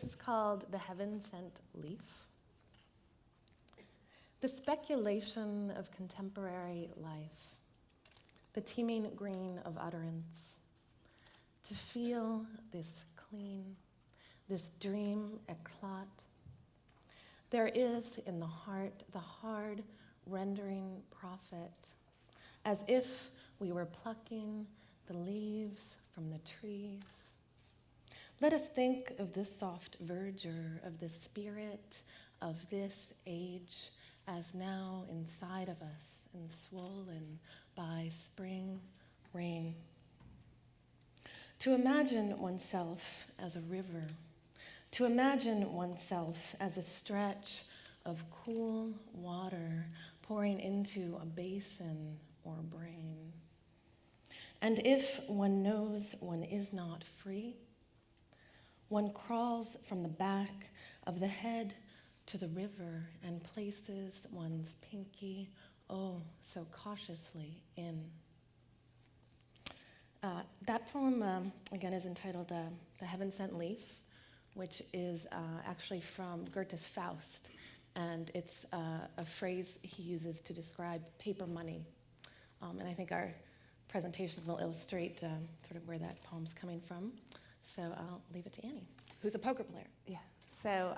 This is called The Heaven-Sent Leaf. The speculation of contemporary life, the teeming green of utterance, to feel this clean, this dream éclat. There is in the heart the hard rendering prophet, as if we were plucking the leaves from the trees. Let us think of this soft verdure of the spirit of this age as now inside of us and swollen by spring rain. To imagine oneself as a river, to imagine oneself as a stretch of cool water pouring into a basin or brain. And if one knows one is not free, one crawls from the back of the head to the river and places one's pinky, oh, so cautiously in. That poem, again, is entitled The Heaven-Sent Leaf, which is actually from Goethe's Faust, and it's a phrase he uses to describe paper money. And I think our presentation will illustrate sort of where that poem's coming from. So I'll leave it to Annie, who's a poker player. Yeah. So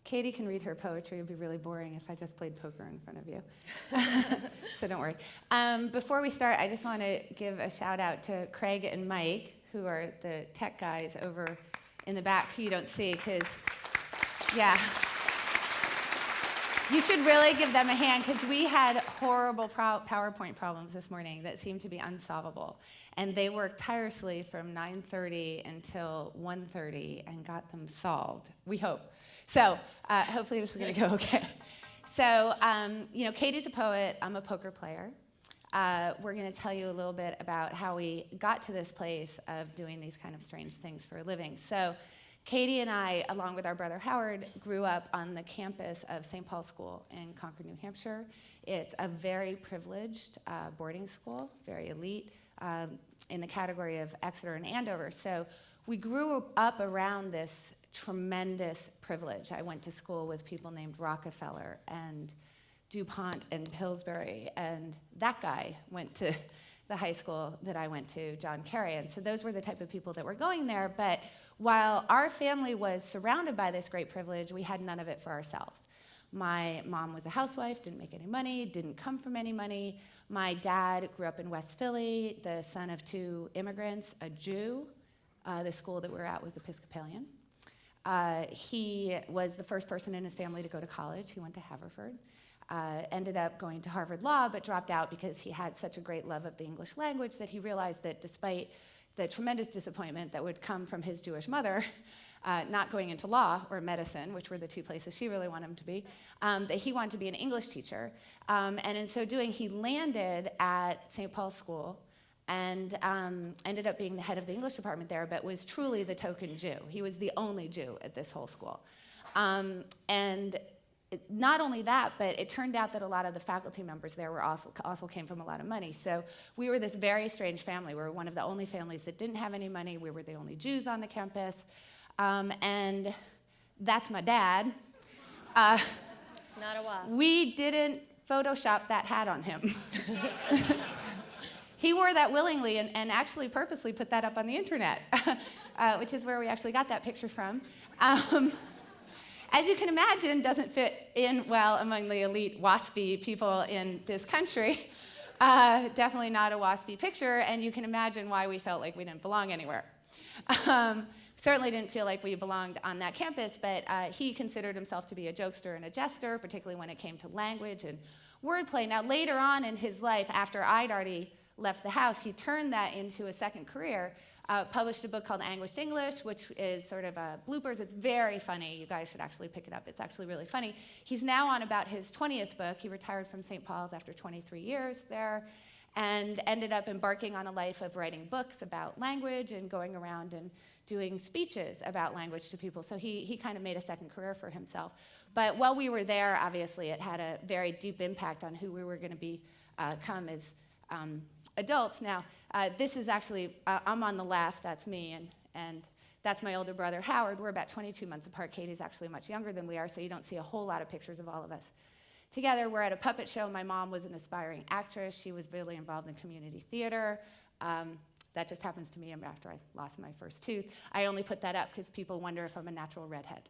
Katie can read her poetry. It would be really boring if I just played poker in front of you. So don't worry. Before we start, I just want to give a shout out to Craig and Mike, who are the tech guys over in the back who you don't see, because, yeah. You should really give them a hand, because we had horrible PowerPoint problems this morning that seemed to be unsolvable. And they worked tirelessly from 9:30 until 1:30 and got them solved, we hope. So hopefully this is going to go okay. So, Katie's a poet. I'm a poker player. We're going to tell you a little bit about how we got to this place of doing these kind of strange things for a living. So Katie and I, along with our brother Howard, grew up on the campus of St. Paul's School in Concord, New Hampshire. It's a very privileged boarding school, very elite, in the category of Exeter and Andover. So we grew up around this tremendous privilege. I went to school with people named Rockefeller and DuPont and Pillsbury, and that guy went to the high school that I went to, John Kerry. And so those were the type of people that were going there. But while our family was surrounded by this great privilege, we had none of it for ourselves. My mom was a housewife, didn't make any money, didn't come from any money. My dad grew up in West Philly, the son of two immigrants, a Jew. The school that we were at was Episcopalian. He was the first person in his family to go to college. He went to Haverford. Ended up going to Harvard Law, but dropped out because he had such a great love of the English language that he realized that despite the tremendous disappointment that would come from his Jewish mother, not going into law or medicine, which were the two places she really wanted him to be, that he wanted to be an English teacher. And in so doing, he landed at St. Paul's School and ended up being the head of the English department there, but was truly the token Jew. He was the only Jew at this whole school. And not only that, but it turned out that a lot of the faculty members there were also came from a lot of money. So we were this very strange family. We were one of the only families that didn't have any money. We were the only Jews on the campus. And that's my dad. Not a wasp. We didn't Photoshop that hat on him. He wore that willingly and actually purposely put that up on the internet, which is where we actually got that picture from. As you can imagine, doesn't fit in well among the elite waspy people in this country. Definitely not a waspy picture, and you can imagine why we felt like we didn't belong anywhere. Certainly didn't feel like we belonged on that campus, but he considered himself to be a jokester and a jester, particularly when it came to language and wordplay. Now, later on in his life, after I'd already left the house, he turned that into a second career. Published a book called Anguished English, which is sort of a bloopers. It's very funny. You guys should actually pick it up. It's actually really funny. He's now on about his 20th book. He retired from St. Paul's after 23 years there and ended up embarking on a life of writing books about language and going around and doing speeches about language to people. So he kind of made a second career for himself. But while we were there, obviously, it had a very deep impact on who we were going to become as adults. Now, this is actually, I'm on the left, that's me, and That's my older brother, Howard. We're about 22 months apart. Katie's actually much younger than we are, so you don't see a whole lot of pictures of all of us together. We're at a puppet show. My mom was an aspiring actress. She was really involved in community theater. That just happens to me after I lost my first tooth. I only put that up because people wonder if I'm a natural redhead.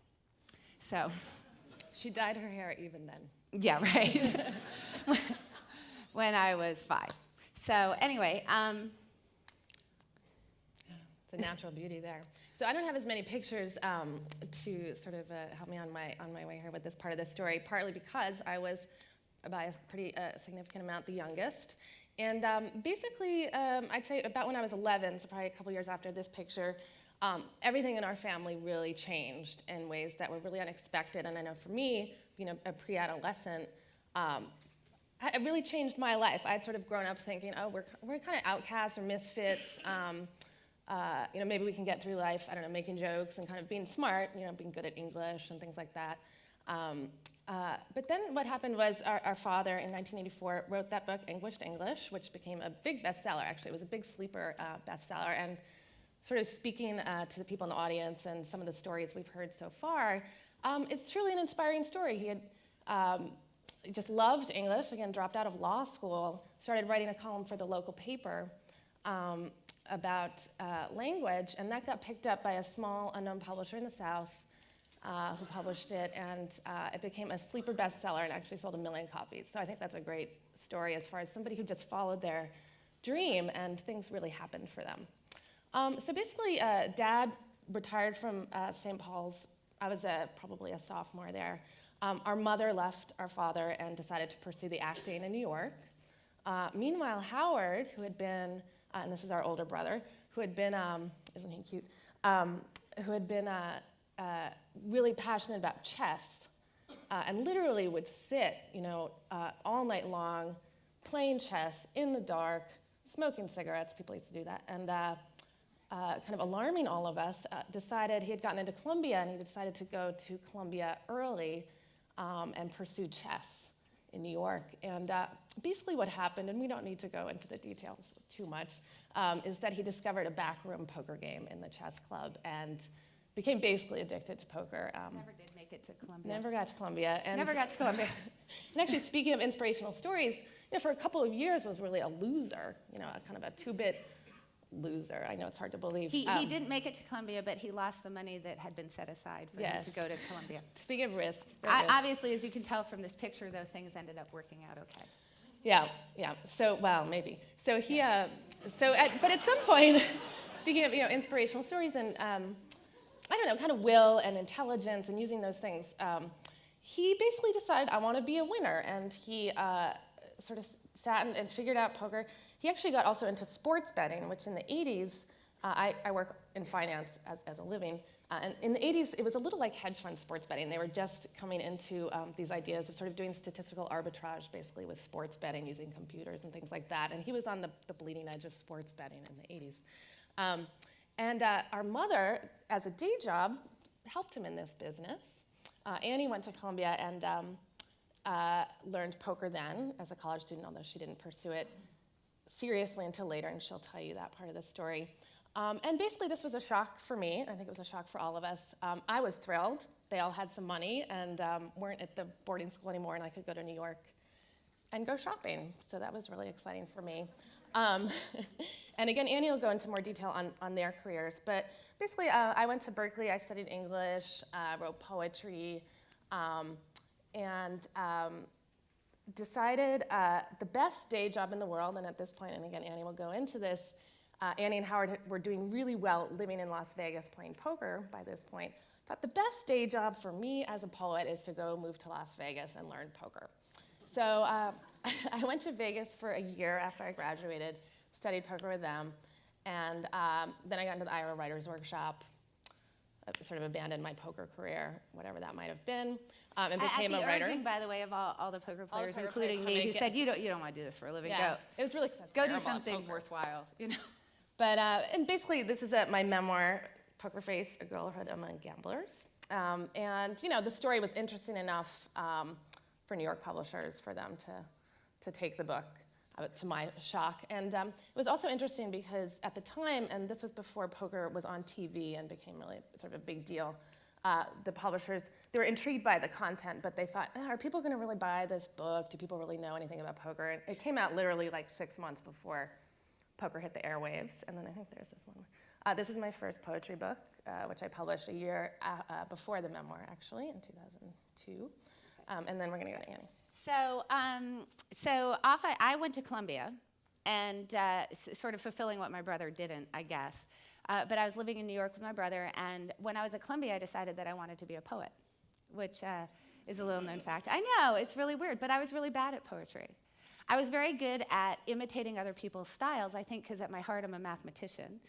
So, She dyed her hair even then. yeah, right. When I was 5. So anyway, It's a natural beauty there. So I don't have as many pictures to sort of help me on my way here with this part of the story, partly because I was, by a pretty significant amount, the youngest. And basically, I'd say about when I was 11, so probably a couple years after this picture, everything in our family really changed in ways that were really unexpected. And I know for me, being a pre-adolescent, it really changed my life. I'd sort of grown up thinking, oh, we're kind of outcasts or misfits. Maybe we can get through life, I don't know, making jokes and kind of being smart, being good at English and things like that. But then what happened was our father in 1984 wrote that book, English to English, which became a big bestseller, actually. It was a big sleeper bestseller. And sort of speaking to the people in the audience and some of the stories we've heard so far, it's truly an inspiring story. He had just loved English, again, dropped out of law school, started writing a column for the local paper about language, and that got picked up by a small, unknown publisher in the South who published it, and it became a sleeper bestseller and actually sold 1 million copies. So I think that's a great story as far as somebody who just followed their dream and things really happened for them. So basically, Dad retired from St. Paul's. I was probably a sophomore there. Our mother left our father and decided to pursue the acting in New York. Meanwhile, Howard, who had been, and this is our older brother, who had been, isn't he cute, who had been really passionate about chess and literally would sit, all night long playing chess in the dark, smoking cigarettes, people used to do that, and kind of alarming all of us, decided he had gotten into Columbia and he decided to go to Columbia early and pursue chess in New York. And basically what happened, and we don't need to go into the details too much, is that he discovered a backroom poker game in the chess club and became basically addicted to poker. never did make it to Columbia. Never got to Columbia. And Never got to Columbia. and actually, speaking of inspirational stories, for a couple of years was really a loser, a kind of a two-bit loser. I know it's hard to believe. He didn't make it to Columbia, but he lost the money that had been set aside for him to go to Columbia. Speaking of risks. Obviously, as you can tell from this picture, though, things ended up working out okay. Yeah. So, well, maybe. So he, but at some point, speaking of, inspirational stories and, I don't know, kind of will and intelligence and using those things, he basically decided, I want to be a winner. And he sort of sat and figured out poker. He actually got also into sports betting, which in the 80s, I work in finance as a living, and in the 80s, it was a little like hedge fund sports betting. They were just coming into these ideas of sort of doing statistical arbitrage, basically, with sports betting using computers and things like that. And he was on the bleeding edge of sports betting in the 80s. And our mother, as a day job, helped him in this business. Annie went to Columbia and learned poker then as a college student, although she didn't pursue it seriously until later, and she'll tell you that part of the story. And basically, this was a shock for me. I think it was a shock for all of us. I was thrilled. They all had some money and weren't at the boarding school anymore, and I could go to New York and go shopping. So that was really exciting for me. And again, Annie will go into more detail on their careers. But basically, I went to Berkeley. I studied English, wrote poetry, and decided the best day job in the world, and at this point, and again, Annie will go into this, Annie and Howard were doing really well living in Las Vegas playing poker by this point. Thought the best day job for me as a poet is to go move to Las Vegas and learn poker. So I went to Vegas for a year after I graduated, studied poker with them, and then I got into the Iowa Writers Workshop, sort of abandoned my poker career, whatever that might have been, and became a writer. At the urging, by the way, of all the poker players, including me, who said, you don't want to do this for a living. Yeah, it was really go do something worthwhile, But, and basically, this is my memoir, Poker Face, A Girlhood Among Gamblers. And, the story was interesting enough for New York publishers for them to take the book. to my shock. And it was also interesting because at the time, and this was before poker was on TV and became really sort of a big deal, the publishers, they were intrigued by the content, but they thought, are people going to really buy this book? Do people really know anything about poker? And it came out literally like 6 months before poker hit the airwaves. And then I think there's this one more. This is my first poetry book, which I published a year before the memoir, actually, in 2002. And then we're going to go to Annie. So I went to Columbia, and sort of fulfilling what my brother didn't, I guess. But I was living in New York with my brother, and when I was at Columbia, I decided that I wanted to be a poet, which is a little known fact. I know, it's really weird, but I was really bad at poetry. I was very good at imitating other people's styles, I think because at my heart I'm a mathematician.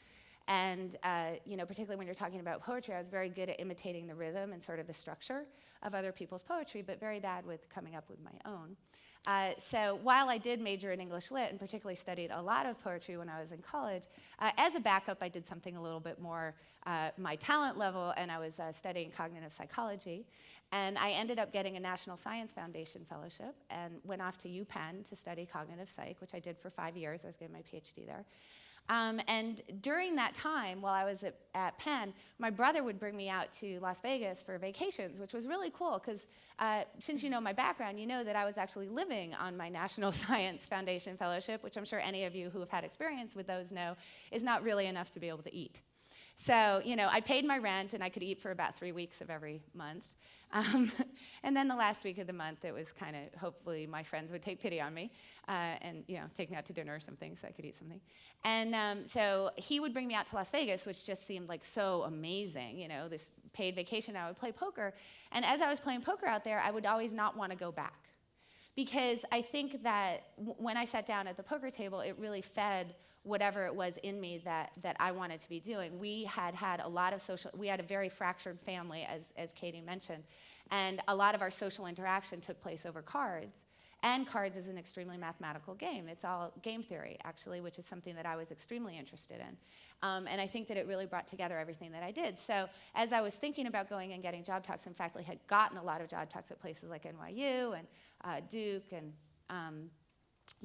And particularly when you're talking about poetry, I was very good at imitating the rhythm and sort of the structure of other people's poetry, but very bad with coming up with my own. So while I did major in English Lit and particularly studied a lot of poetry when I was in college, as a backup I did something a little bit more my talent level, and I was studying cognitive psychology. And I ended up getting a National Science Foundation fellowship and went off to UPenn to study cognitive psych, which I did for 5 years. I was getting my PhD there. And during that time, while I was at Penn, my brother would bring me out to Las Vegas for vacations, which was really cool because since you know my background, you know that I was actually living on my National Science Foundation fellowship, which I'm sure any of you who have had experience with those know is not really enough to be able to eat. So, I paid my rent and I could eat for about 3 weeks of every month. And then the last week of the month, it was kind of, hopefully my friends would take pity on me and, take me out to dinner or something so I could eat something. And so he would bring me out to Las Vegas, which just seemed like so amazing, this paid vacation. I would play poker. And as I was playing poker out there, I would always not want to go back. Because I think that when I sat down at the poker table, it really fed whatever it was in me that I wanted to be doing. We had a lot of we had a very fractured family, as Katie mentioned, and a lot of our social interaction took place over cards. And cards is an extremely mathematical game. It's all game theory, actually, which is something that I was extremely interested in. And I think that it really brought together everything that I did. So as I was thinking about going and getting job talks, in fact, I had gotten a lot of job talks at places like NYU and Duke and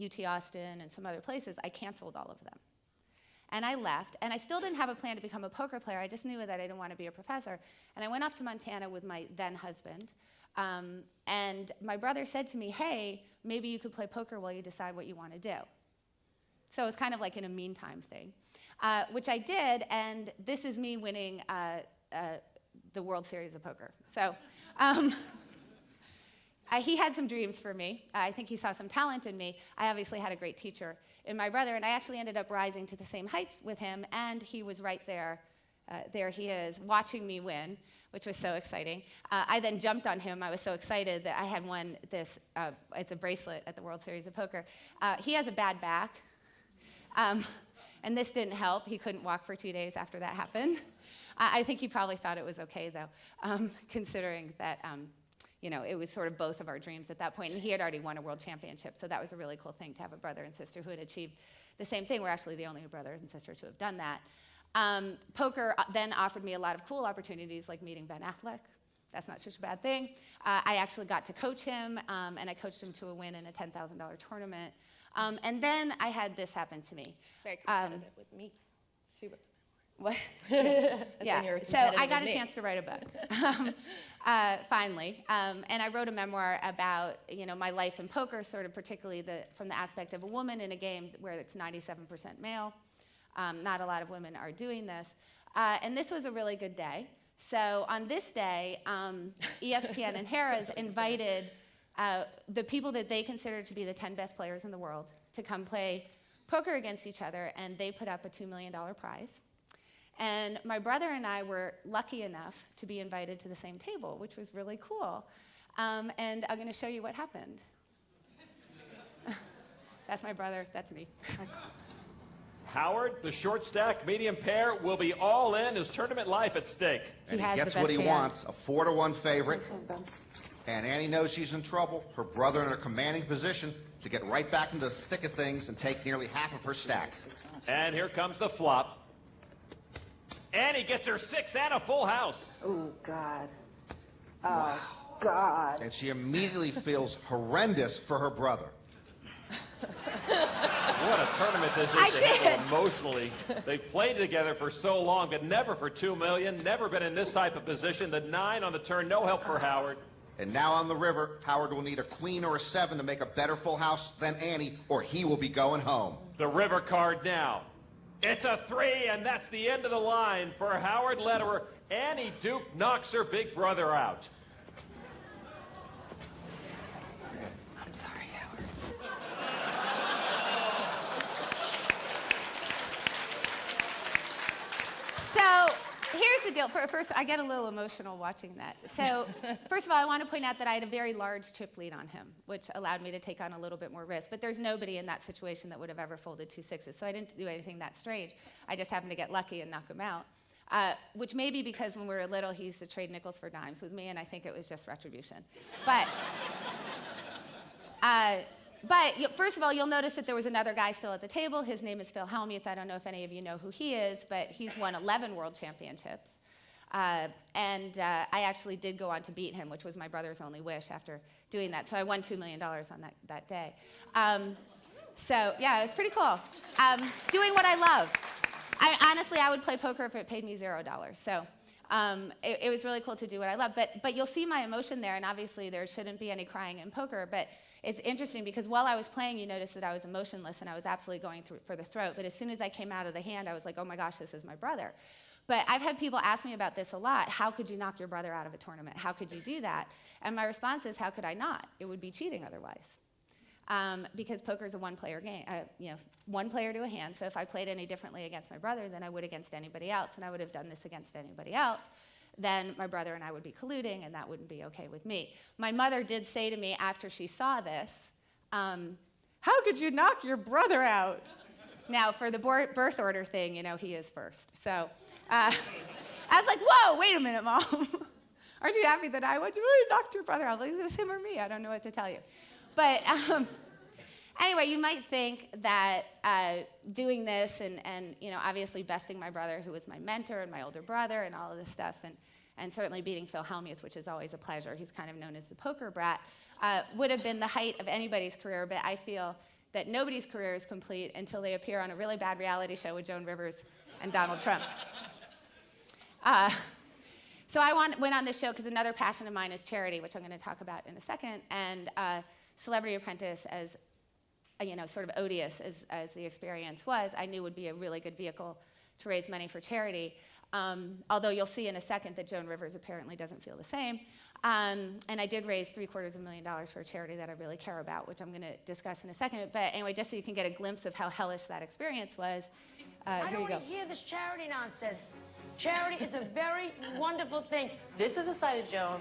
UT Austin and some other places. I canceled all of them. And I left, and I still didn't have a plan to become a poker player. I just knew that I didn't want to be a professor. And I went off to Montana with my then husband. And my brother said to me, hey, maybe you could play poker while you decide what you want to do. So it was kind of like in a meantime thing, which I did, and this is me winning the World Series of Poker. So he had some dreams for me. I think he saw some talent in me. I obviously had a great teacher in my brother, and I actually ended up rising to the same heights with him, and he was right there. There he is, watching me win, which was so exciting. I then jumped on him. I was so excited that I had won this, it's a bracelet at the World Series of Poker. He has a bad back, and this didn't help. He couldn't walk for 2 days after that happened. I think he probably thought it was okay, though, considering that it was sort of both of our dreams at that point, and he had already won a world championship, so that was a really cool thing to have a brother and sister who had achieved the same thing. We're actually the only brothers and sisters who have done that. Poker then offered me a lot of cool opportunities, like meeting Ben Affleck. That's not such a bad thing. I actually got to coach him, and I coached him to a win in a $10,000 tournament. And then I had this happen to me. She's very competitive with me. She wrote what? Yeah, so I got a chance to write a book, finally. And I wrote a memoir about, my life in poker, sort of particularly from the aspect of a woman in a game where it's 97% male. Not a lot of women are doing this. And this was a really good day. So on this day, ESPN and Harrah's invited the people that they considered to be the 10 best players in the world to come play poker against each other, and they put up a $2 million prize. And my brother and I were lucky enough to be invited to the same table, which was really cool. And I'm going to show you what happened. That's my brother. That's me. Howard, the short stack medium pair, will be all in. His tournament life at stake. And he gets what he wants, a 4-1 favorite. And Annie knows she's in trouble. Her brother in a commanding position to get right back into the thick of things and take nearly half of her stacks. And here comes the flop. Annie gets her 6 and a full house. Oh, God. Oh, God. And she immediately feels horrendous for her brother. What a tournament this is I to handle did. emotionally. They've played together for so long, but never for $2 million, never been in this type of position. The 9 on the turn, no help for Howard. And now on the river, Howard will need a queen or a 7 to make a better full house than Annie, or he will be going home. The river card now. It's a 3, and that's the end of the line for Howard Lederer. Annie Duke knocks her big brother out. I'm sorry, Howard. So here's the deal. First, I get a little emotional watching that. So first of all, I want to point out that I had a very large chip lead on him, which allowed me to take on a little bit more risk. But there's nobody in that situation that would have ever folded 2 6s. So I didn't do anything that strange. I just happened to get lucky and knock him out. Which may be because when we were little, he used to trade nickels for dimes with me, and I think it was just retribution. But first of all, you'll notice that there was another guy still at the table. His name is Phil Hellmuth. I don't know if any of you know who he is, but he's won 11 world championships. I actually did go on to beat him, which was my brother's only wish after doing that. So I won $2 million on that day. So yeah, it was pretty cool. Doing what I love. Honestly, I would play poker if it paid me $0. So it was really cool to do what I love. But you'll see my emotion there, and obviously there shouldn't be any crying in poker. But it's interesting because while I was playing, you noticed that I was emotionless and I was absolutely going for the throat. But as soon as I came out of the hand, I was like, oh my gosh, this is my brother. But I've had people ask me about this a lot. How could you knock your brother out of a tournament? How could you do that? And my response is, how could I not? It would be cheating otherwise. Because poker is a one-player game, one player to a hand. So if I played any differently against my brother than I would against anybody else, and I would have done this against anybody else, then my brother and I would be colluding, and that wouldn't be okay with me. My mother did say to me after she saw this, how could you knock your brother out? Now, for the birth order thing, he is first. So I was like, whoa, wait a minute, Mom. Aren't you happy that I knocked your brother out? Like, is this him or me? I don't know what to tell you. But anyway, you might think that doing this and obviously besting my brother, who was my mentor, and my older brother, and all of this stuff, and certainly beating Phil Hellmuth, which is always a pleasure. He's kind of known as the poker brat, would have been the height of anybody's career. But I feel that nobody's career is complete until they appear on a really bad reality show with Joan Rivers and Donald Trump. So I went on this show because another passion of mine is charity, which I'm going to talk about in a second, and Celebrity Apprentice, as sort of odious as the experience was, I knew would be a really good vehicle to raise money for charity. Although you'll see in a second that Joan Rivers apparently doesn't feel the same. And I did raise $750,000 for a charity that I really care about, which I'm going to discuss in a second. But anyway, just so you can get a glimpse of how hellish that experience was, I here don't you go. want to hear this charity nonsense. Charity is a very wonderful thing. This is a side of Joan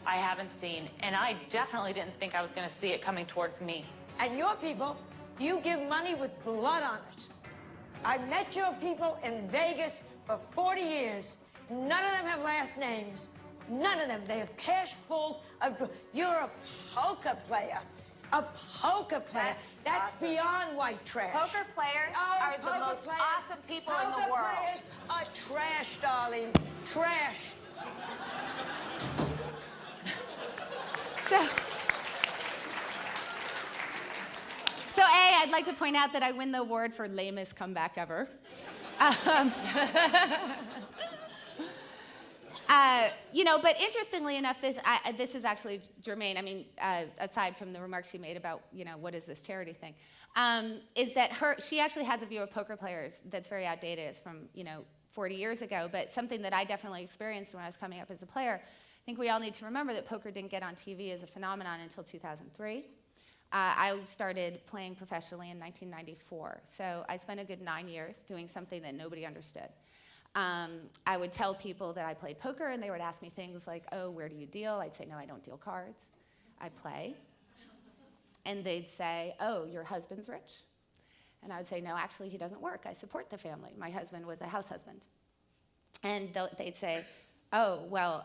I haven't seen, and I definitely didn't think I was going to see it coming towards me. And your people, you give money with blood on it. I met your people in Vegas for 40 years. None of them have last names. None of them. They have cash pools. You're a poker player. A poker player. That's awesome. Beyond white trash. Poker players are the most awesome people in the world. Poker players are trash, darling. Trash. So I'd like to point out that I win the award for lamest comeback ever. But interestingly enough, this is actually germane. I mean, aside from the remarks she made about, what is this charity thing, is that she actually has a view of poker players that's very outdated. It's from, 40 years ago, but something that I definitely experienced when I was coming up as a player. I think we all need to remember that poker didn't get on TV as a phenomenon until 2003. I started playing professionally in 1994, so I spent a good 9 years doing something that nobody understood. I would tell people that I played poker, and they would ask me things like, oh, where do you deal? I'd say, no, I don't deal cards. I play. And they'd say, oh, your husband's rich? And I would say, no, actually, he doesn't work. I support the family. My husband was a house husband. And they'd say, oh, well,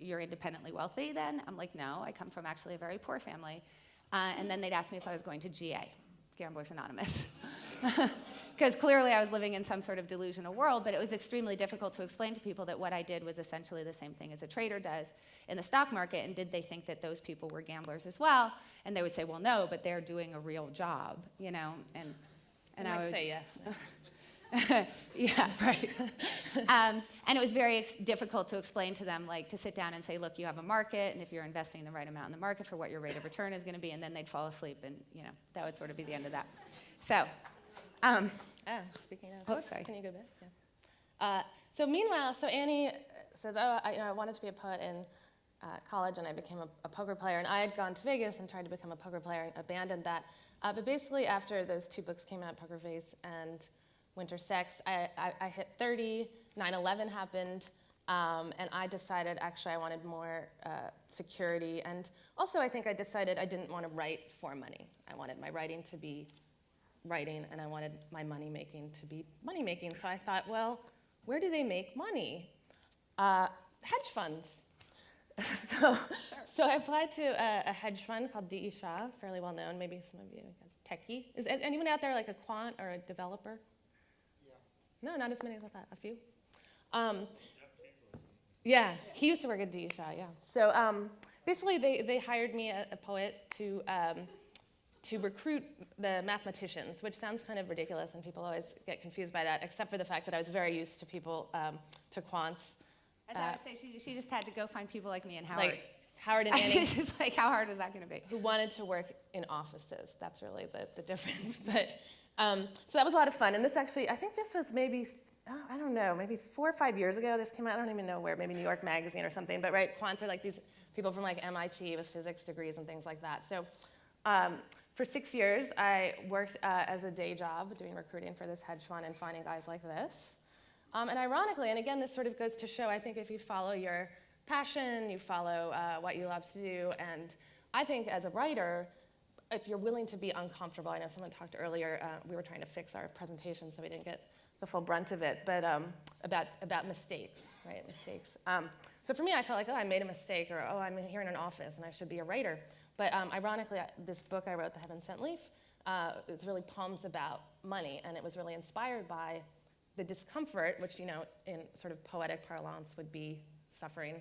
you're independently wealthy then? I'm like, no, I come from actually a very poor family. And then they'd ask me if I was going to GA, Gamblers Anonymous. because clearly I was living in some sort of delusional world, but it was extremely difficult to explain to people that what I did was essentially the same thing as a trader does in the stock market, and did they think that those people were gamblers as well? And they would say, well, no, but they're doing a real job, you know, and I would say yes. yeah, right. And it was very difficult to explain to them, like to sit down and say, look, you have a market, and if you're investing the right amount in the market for what your rate of return is going to be, and then they'd fall asleep, and you know that would sort of be the end of that. So, Speaking of, Oh, sorry. Can you go back? Yeah. So meanwhile, Annie says, oh, I wanted to be a poet in college, and I became a poker player, and I had gone to Vegas and tried to become a poker player and abandoned that. But basically, after those 2 books came out, Poker Face and Winter Sex, I hit 30, 9/11 happened, and I decided actually I wanted more security, and also I think I decided I didn't want to write for money. I wanted my writing to be writing, and I wanted my money-making to be money-making. So I thought, well, where do they make money? Hedge funds. So I applied to a hedge fund called D.E. Shaw, fairly well known. Maybe some of you guys techie. Is anyone out there like a quant or a developer? Yeah. No, not as many as I thought. A few. Yeah, he used to work at D.E. Shaw. Yeah. So basically, they hired me, a poet, to recruit the mathematicians, which sounds kind of ridiculous, and people always get confused by that, except for the fact that I was very used to people, to quants. as I was saying, she just had to go find people like me and Howard. Like Howard and Annie. It's just like, how hard was that going to be? Who wanted to work in offices. That's really the difference. But so that was a lot of fun. And this actually, I think this was maybe, I don't know, maybe 4 or 5 years ago this came out. I don't even know where, maybe New York Magazine or something. But right, quants are like these people from like MIT with physics degrees and things like that. So for 6 years, I worked as a day job doing recruiting for this hedge fund and finding guys like this. And ironically, and again, this sort of goes to show, I think if you follow your passion, you follow what you love to do, and I think as a writer, if you're willing to be uncomfortable, I know someone talked earlier, we were trying to fix our presentation so we didn't get the full brunt of it, but about mistakes, right, mistakes. So for me, I felt like, oh, I made a mistake, or oh, I'm here in an office and I should be a writer. But ironically, this book I wrote, The Heaven Sent Leaf, it's really poems about money, and it was really inspired by the discomfort, which, you know, in sort of poetic parlance would be suffering,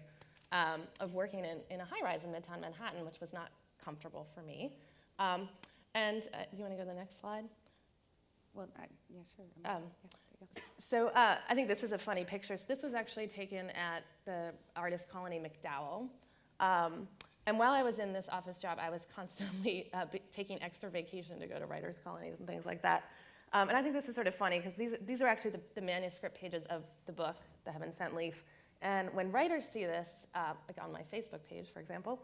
of working in a high-rise in Midtown Manhattan, which was not comfortable for me. Do you want to go to the next slide? Well, yeah, sure. Yeah, there you go. So I think this is a funny picture. So this was actually taken at the artist colony McDowell. And while I was in this office job, I was constantly taking extra vacation to go to writers' colonies and things like that. And I think this is sort of funny because these are actually the manuscript pages of the book, The Heaven Sent Leaf. And when writers see this, like on my Facebook page, for example,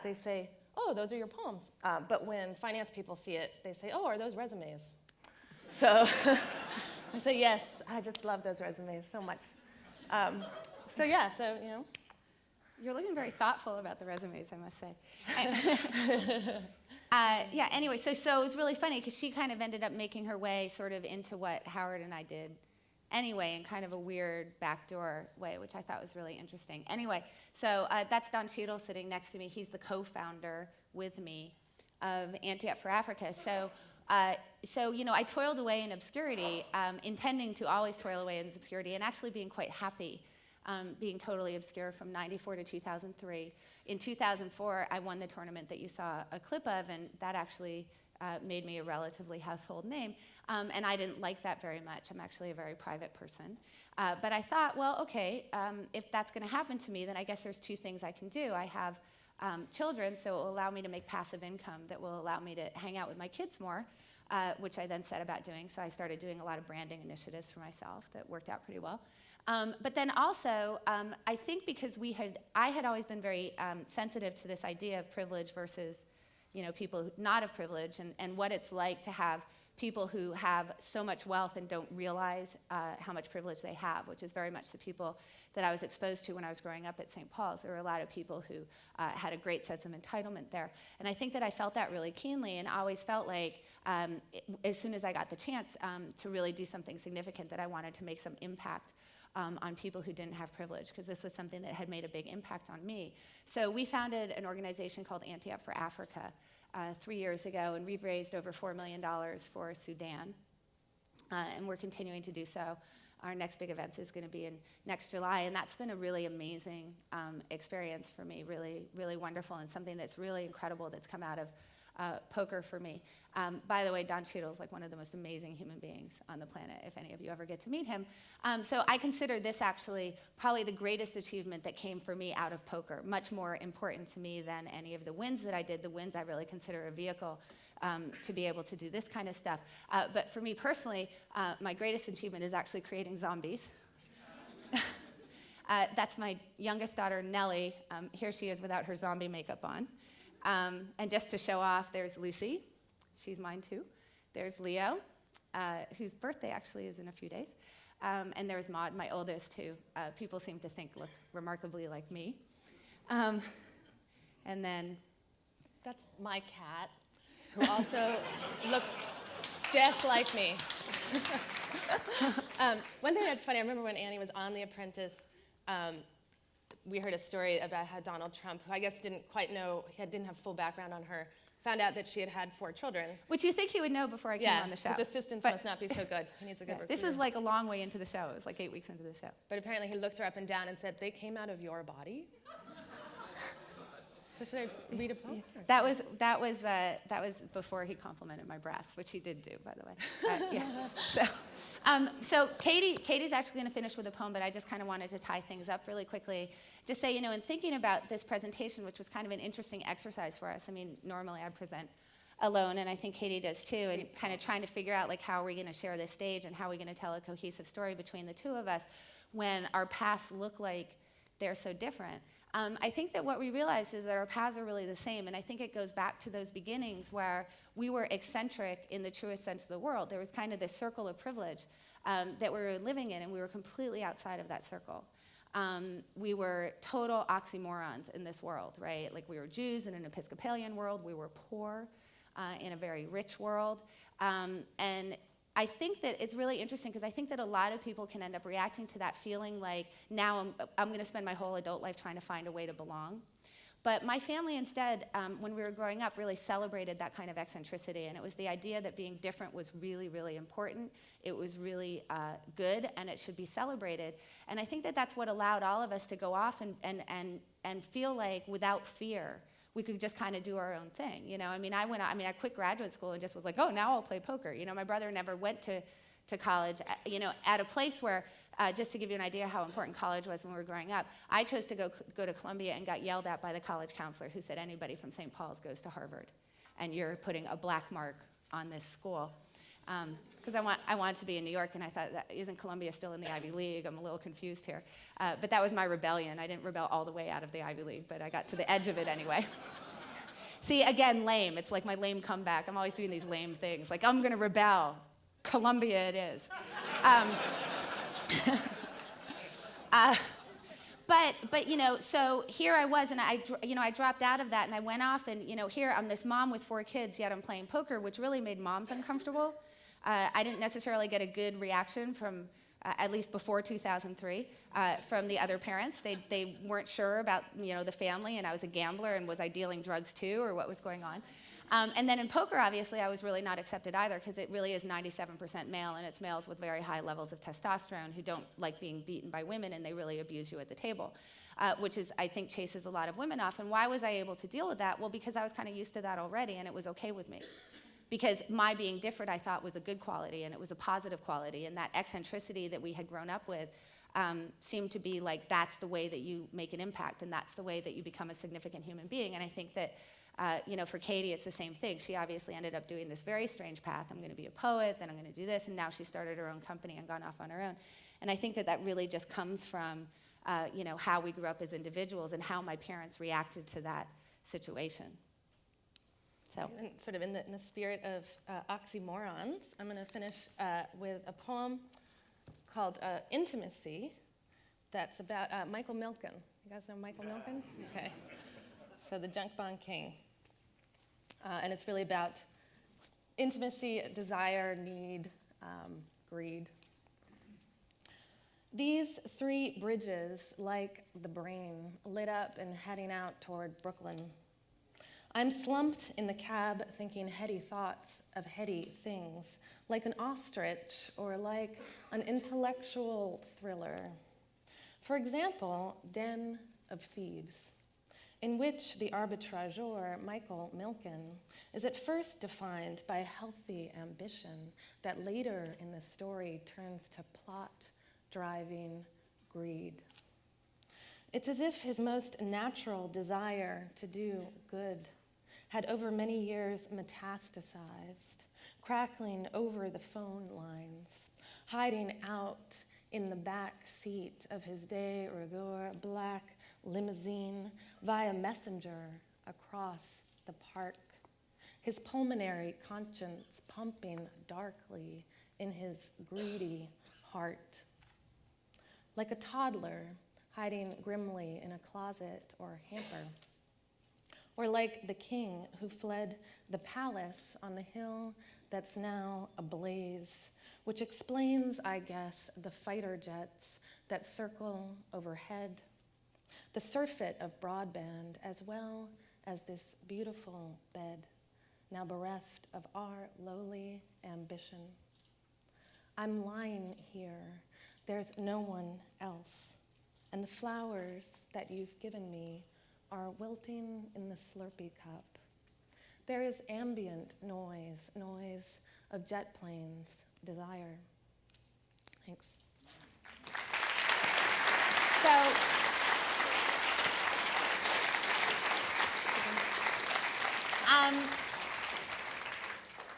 they say, oh, those are your poems. But when finance people see it, they say, oh, are those resumes? So I say, yes, I just love those resumes so much. So yeah, so, you know. You're looking very thoughtful about the resumes, I must say. Yeah, anyway, so it was really funny because she kind of ended up making her way sort of into what Howard and I did anyway, in kind of a weird backdoor way, which I thought was really interesting. Anyway, so that's Don Cheadle sitting next to me. He's the co-founder with me of Anti-Up for Africa. So you know, I toiled away in obscurity, intending to always toil away in obscurity, and actually being quite happy being totally obscure from 94 to 2003. In 2004, I won the tournament that you saw a clip of, and that actually made me a relatively household name. And I didn't like that very much. I'm actually a very private person. But I thought, well, okay, if that's going to happen to me, then I guess there's 2 things I can do. I have children, so it will allow me to make passive income that will allow me to hang out with my kids more, which I then set about doing. So I started doing a lot of branding initiatives for myself that worked out pretty well. But then also, I think because I had always been very sensitive to this idea of privilege versus, you know, people not of privilege, and what it's like to have people who have so much wealth and don't realize how much privilege they have, which is very much the people that I was exposed to when I was growing up at St. Paul's. There were a lot of people who had a great sense of entitlement there. And I think that I felt that really keenly, and always felt like as soon as I got the chance to really do something significant, that I wanted to make some impact on people who didn't have privilege, because this was something that had made a big impact on me. So we founded an organization called Anti-Up for Africa 3 years ago, and we've raised over $4 million for Sudan. and we're continuing to do so. Our next big event is going to be in next July, and that's been a really amazing experience for me, really, really wonderful, and something that's really incredible that's come out of poker for me. By the way, Don Cheadle is like one of the most amazing human beings on the planet, if any of you ever get to meet him. So I consider this actually probably the greatest achievement that came for me out of poker, much more important to me than any of the wins that I did. The wins I really consider a vehicle to be able to do this kind of stuff. But for me personally, my greatest achievement is actually creating zombies. That's my youngest daughter, Nellie. Here she is without her zombie makeup on. And just to show off, there's Lucy. She's mine too. There's Leo, whose birthday actually is in a few days. And there's Maud, my oldest, who people seem to think look remarkably like me. And then that's my cat, who also looks just like me. One thing that's funny, I remember when Annie was on The Apprentice, we heard a story about how Donald Trump, who I guess didn't quite know, didn't have full background on her, found out that she had had 4 children. Which you think he would know before I came on the show. His assistants must not be so good. He needs a good recruiter. This is like a long way into the show. It was like 8 weeks into the show. But apparently he looked her up and down and said, "They came out of your body?" So should I read a poem? That was before he complimented my breasts, which he did do, by the way. Yeah. So Katie's actually going to finish with a poem, but I just kind of wanted to tie things up really quickly. Just say, in thinking about this presentation, which was kind of an interesting exercise for us. I mean, normally I present alone, and I think Katie does too, and kind of trying to figure out, like, how are we going to share this stage and how are we going to tell a cohesive story between the two of us when our paths look like they're so different. I think that what we realized is that our paths are really the same, and I think it goes back to those beginnings where we were eccentric in the truest sense of the world. There was kind of this circle of privilege that we were living in, and we were completely outside of that circle. We were total oxymorons in this world, right? Like, we were Jews in an Episcopalian world. We were poor in a very rich world. And I think that it's really interesting because I think that a lot of people can end up reacting to that feeling like, now I'm going to spend my whole adult life trying to find a way to belong. But my family instead, when we were growing up, really celebrated that kind of eccentricity. And it was the idea that being different was really, really important. It was really good, and it should be celebrated. And I think that that's what allowed all of us to go off and feel like, without fear, we could just kind of do our own thing. I quit graduate school and just was like, oh, now I'll play poker. My brother never went to college, at a place where, just to give you an idea how important college was when we were growing up, I chose to go to Columbia and got yelled at by the college counselor who said, anybody from St. Paul's goes to Harvard, and you're putting a black mark on this school. Because I wanted to be in New York, and I thought, isn't Columbia still in the Ivy League? I'm a little confused here. But that was my rebellion. I didn't rebel all the way out of the Ivy League, but I got to the edge of it anyway. See, again, lame. It's like my lame comeback. I'm always doing these lame things. Like, I'm going to rebel. Columbia it is. But so here I was, and I dropped out of that, and I went off, and here I'm this mom with 4 kids, yet I'm playing poker, which really made moms uncomfortable. I didn't necessarily get a good reaction from, at least before 2003, from the other parents. They weren't sure about the family, and I was a gambler, and was I dealing drugs too, or what was going on? And then in poker, obviously, I was really not accepted either, because it really is 97% male, and it's males with very high levels of testosterone who don't like being beaten by women, and they really abuse you at the table, which is, I think, chases a lot of women off. And why was I able to deal with that? Well, because I was kind of used to that already, and it was okay with me. Because my being different, I thought, was a good quality, and it was a positive quality, and that eccentricity that we had grown up with seemed to be like, that's the way that you make an impact, and that's the way that you become a significant human being. And I think that for Katie, it's the same thing. She obviously ended up doing this very strange path. I'm going to be a poet, then I'm going to do this, and now she started her own company and gone off on her own. And I think that that really just comes from, how we grew up as individuals and how my parents reacted to that situation. So, and sort of in the spirit of oxymorons, I'm going to finish with a poem called Intimacy that's about Michael Milken. You guys know Michael Milken? Okay. So the Junk Bond King. And it's really about intimacy, desire, need, greed. These 3 bridges, like the brain, lit up and heading out toward Brooklyn. I'm slumped in the cab thinking heady thoughts of heady things, like an ostrich or like an intellectual thriller. For example, Den of Thebes, in which the arbitrageur Michael Milken is at first defined by a healthy ambition that later in the story turns to plot-driving greed. It's as if his most natural desire to do good had over many years metastasized, crackling over the phone lines, hiding out in the back seat of his de rigueur black limousine via messenger across the park, his pulmonary conscience pumping darkly in his greedy heart. Like a toddler hiding grimly in a closet or hamper. Or like the king who fled the palace on the hill that's now ablaze, which explains, I guess, the fighter jets that circle overhead, the surfeit of broadband, as well as this beautiful bed, now bereft of our lowly ambition. I'm lying here. There's no one else. And the flowers that you've given me are wilting in the Slurpee cup. There is ambient noise of jet planes, desire. Thanks.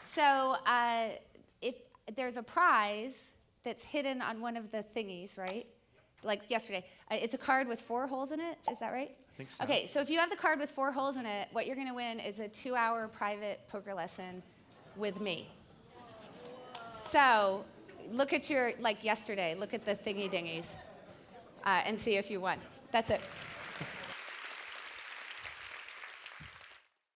So if there's a prize that's hidden on one of the thingies, right? Like yesterday. It's a card with 4 holes in it. Is that right? I think so. Okay, so if you have the card with 4 holes in it, what you're going to win is a 2-hour private poker lesson with me. So look at your, like yesterday, look at the thingy dingies and see if you won. That's it.